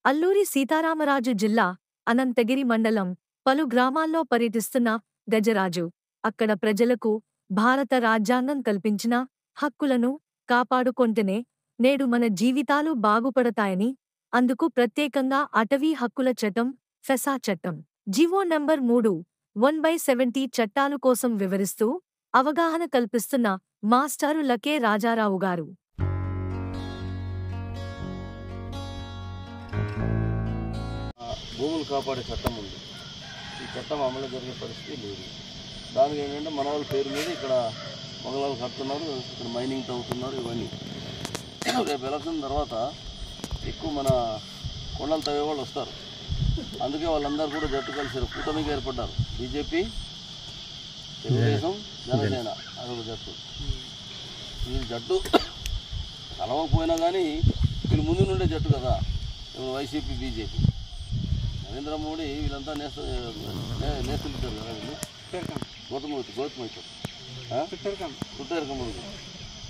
అల్లూరి సీతారామరాజు జిల్లా అనంతగిరి మండలం పలు గ్రామాల్లో పర్యటిస్తున్న గజరాజు అక్కడ ప్రజలకు భారత రాజ్యాంగం కల్పించిన హక్కులను కాపాడుకొంటేనే నేడు మన జీవితాలు బాగుపడతాయని, అందుకు ప్రత్యేకంగా అటవీ హక్కుల చట్టం, ఫెసా చట్టం, జీవో నంబర్ 3/1/70 చట్టాలు కోసం వివరిస్తూ అవగాహన కల్పిస్తున్న మాస్టారు లకే రాజారావు గారు. భూములు కాపాడే చట్టం ఉంది. ఈ చట్టం అమలు జరిగే పరిస్థితి లేదు. దానికి ఏంటంటే మన వాళ్ళ పేరు మీద ఇక్కడ మొగలాలు కడుతున్నారు, ఇక్కడ మైనింగ్ తవ్వుతున్నారు. ఇవన్నీ రేపు ఎలక్షన్ తర్వాత ఎక్కువ మన కొండలు తవ్వే వాళ్ళు వస్తారు. అందుకే వాళ్ళందరూ కూడా జట్టు కలిసారు, కూటమికి ఏర్పడ్డారు. బీజేపీ, తెలుగుదేశం, జనసేన అదొక జట్టు. ఈ జట్టు కలవకపోయినా కానీ వీళ్ళు ముందు నుండే జట్టు కదా. వైసీపీ, బీజేపీ, నరేంద్ర మోడీ వీళ్ళంతా నేస్తులుతారు కదా. వీళ్ళు గౌతమవుతారు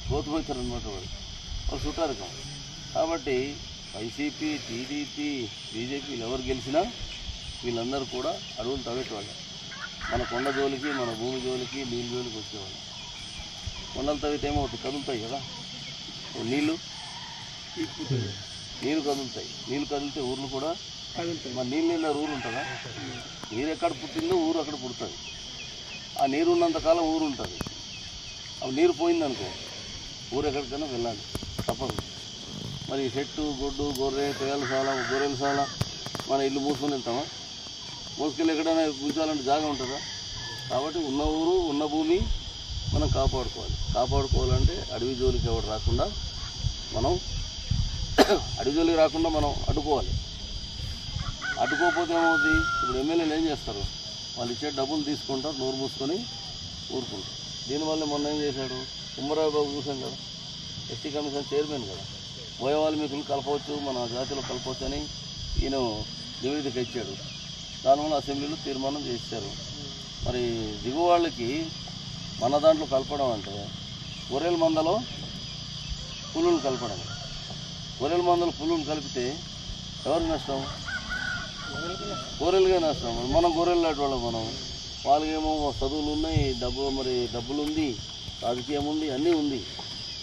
గౌతమవుతారు అనమాట. వాళ్ళు చుట్టారకం. కాబట్టి వైసీపీ, టీడీపీ, బీజేపీ వీళ్ళు ఎవరు గెలిచినా వీళ్ళందరూ కూడా అడవులు తవ్వేటవాళ్ళు. మన కొండ జోలికి, మన భూమి జోలికి, నీళ్ళ జోలికి వచ్చేవాళ్ళు. కొండలు తవ్వితే ఏమవుతుంది? కదులుతాయి కదా నీళ్ళు కదులుతాయి. నీళ్ళు కదిలితే ఊర్లు కూడా మరి నీళ్ళు నిన్న ఊరు ఉంటుందా? నీరు ఎక్కడ పుట్టిందో ఊరు అక్కడ పుడుతుంది. ఆ నీరు ఉన్నంతకాలం ఊరు ఉంటుంది. అవి నీరు పోయిందనుకో ఊరు ఎక్కడికైనా వెళ్ళాలి, తప్పదు. మరి చెట్టు, గొడ్డు, గొర్రె, గొర్రెల సాల మన ఇల్లు మూసుకొని వెళ్తామా? మోసుకెళ్ళి ఎక్కడైనా ఉంచాలంటే జాగా ఉంటుందా? కాబట్టి ఉన్న ఊరు, ఉన్న భూమి మనం కాపాడుకోవాలంటే అడవి జోలికి ఎవరు రాకుండా మనం అడ్డుకోవాలి. అడ్డుకోకపోతే ఏమవుతుంది? ఇప్పుడు ఎమ్మెల్యేలు ఏం చేస్తారు? వాళ్ళు ఇచ్చే డబ్బులు తీసుకుంటారు, నోరు మూసుకొని ఊరుకుంటారు. దీనివల్ల మొన్న ఏం చేశాడు? కుమ్మరావు బాబు చూసాం కదా, ఎస్టీ కమిషన్ చైర్మన్ కదా. పోయే వాల్మీకులు కలపవచ్చు, మన జాతిలో కలపవచ్చు అని ఈయన నివేదిక ఇచ్చాడు. దానివల్ల అసెంబ్లీలో తీర్మానం చేశారు. మరి దిగువ వాళ్ళకి మన దాంట్లో కలపడం అంటే గొర్రెల మందలో పులులు కలపడం. గొర్రెల మందలో పులులు కలిపితే ఎవరికి నష్టం? గొర్రెలుగా నష్టం. మనం గొర్రెలు లాంటి వాళ్ళం. వాళ్ళకేమో చదువులు ఉన్నాయి, డబ్బులు ఉంది, రాజకీయం ఉంది, అన్నీ ఉంది.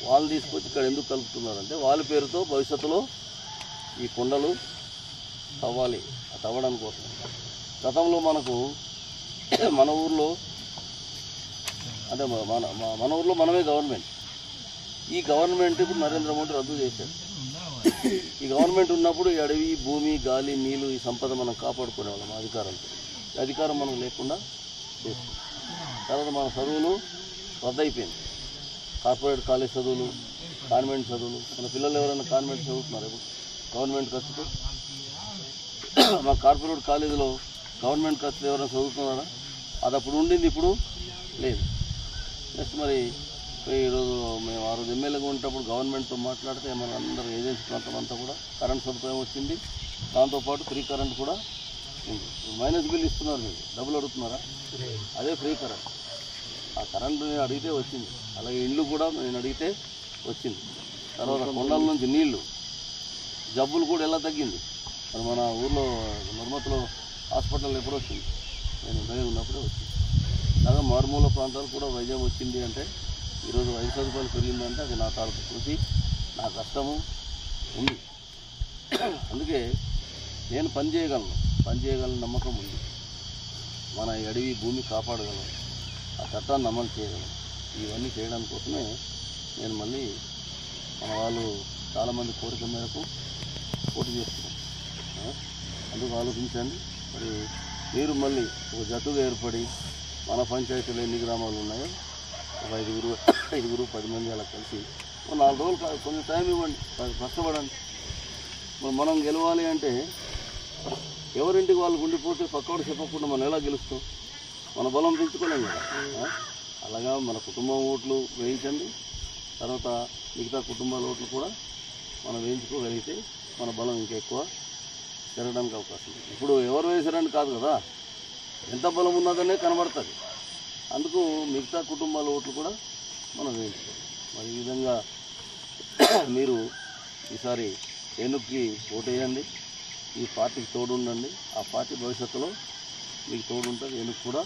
వాళ్ళు తీసుకొచ్చి ఇక్కడ ఎందుకు కలుపుతున్నారంటే వాళ్ళ పేరుతో భవిష్యత్తులో ఈ కొండలు తవ్వాలి. తవ్వడానికి కోసం గతంలో మనకు మన ఊర్లో అంటే మన ఊర్లో మనమే గవర్నమెంట్. ఈ గవర్నమెంట్ ఇప్పుడు నరేంద్ర మోడీ రద్దు చేశాడు. ఈ గవర్నమెంట్ ఉన్నప్పుడు ఈ అడవి, భూమి, గాలి, నీళ్ళు, ఈ సంపద మనం కాపాడుకునేవాళ్ళం అధికారంతో. ఈ అధికారం మనం లేకుండా చేస్తుంది. తర్వాత మన చదువులు రద్దయిపోయింది. కార్పొరేట్ కాలేజ్ చదువులు, కాన్వెంట్ చదువులు. మన పిల్లలు ఎవరైనా కాన్వెంట్ చదువుతున్నారు ఇప్పుడు గవర్నమెంట్ ఖర్చుతో? మా కార్పొరేట్ కాలేజీలో గవర్నమెంట్ ఖర్చులు ఎవరైనా చదువుతున్నారా? అది అప్పుడు ఉండింది, ఇప్పుడు లేదు. నెక్స్ట్ మరి ఈరోజు మేము ఆ రోజు ఎమ్మెల్యేగా ఉండేటప్పుడు గవర్నమెంట్తో మాట్లాడితే మన అందరూ ఏజెన్సీ ప్రాంతం అంతా కూడా కరెంట్ సదుపాయం వచ్చింది. దాంతోపాటు ఫ్రీ కరెంట్ కూడా ఉంది. మైనస్ బిల్ ఇస్తున్నారు, మీరు డబ్బులు అడుగుతున్నారా? అదే ఫ్రీ కరెంట్. ఆ కరెంట్ నేను అడిగితే వచ్చింది. అలాగే ఇళ్ళు కూడా నేను అడిగితే వచ్చింది. తర్వాత కొండల నుంచి నీళ్లు, జబ్బులు కూడా ఎలా తగ్గింది? మరి మన ఊర్లో నిర్మతలో హాస్పిటల్ ఎప్పుడు వచ్చింది? నేను దగ్గర ఉన్నప్పుడే వచ్చింది. అలాగే మారుమూల ప్రాంతాలు కూడా వైద్యం వచ్చింది అంటే, ఈరోజు వైద్య సదుపాయాలు పెరిగిందంటే అది నా తాలూకు కృషి, నా కష్టము ఉంది. అందుకే నేను పని చేయగలను నమ్మకం ఉంది. మన అడవి, భూమి కాపాడగలను, ఆ చట్టాన్ని అమలు చేయగలను. ఇవన్నీ చేయడం కోసమే నేను మళ్ళీ మన వాళ్ళు చాలామంది కోరిక మేరకు పోటీ చేస్తున్నాను. అందుకు ఆలోచించండి. మరి మీరు మళ్ళీ ఒక జట్టుగా ఏర్పడి మన పంచాయతీలో ఎన్ని గ్రామాలు ఉన్నాయో ఒక 5-10 మంది అలా కలిసి 4 రోజులు కొంచెం టైం ఇవ్వండి, కష్టపడండి. మనం గెలవాలి అంటే ఎవరింటికి వాళ్ళు ఉండిపోతే పక్కవాడు చెప్పకుండా మనం ఎలా గెలుస్తాం? మన బలం పెంచుకోలేం కదా. అలాగా మన కుటుంబం ఓట్లు వేయించండి. తర్వాత మిగతా కుటుంబాల ఓట్లు కూడా మనం వేయించుకోగలిగితే మన బలం ఇంకా ఎక్కువ పెరగడానికి అవకాశం ఉంది. ఇప్పుడు ఎవరు వేసారని కాదు కదా, ఎంత బలం ఉన్నదనే కనబడుతుంది. అందుకు మిగతా కుటుంబాల ఓట్లు కూడా మనం వేయించుకోవాలి. మరి ఈ విధంగా మీరు ఈసారి ఏనుగుకి ఓటు వేయండి. ఈ పార్టీకి తోడుండండి. ఆ పార్టీ భవిష్యత్తులో మీకు తోడుంటుంది, వెనుక కూడా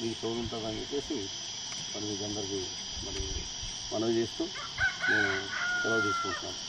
మీకు తోడుంటుంది అని చెప్పేసి మరి మీకు అందరికీ మరి మనవి చేస్తూ నేను సెలవు తీసుకుంటున్నాను.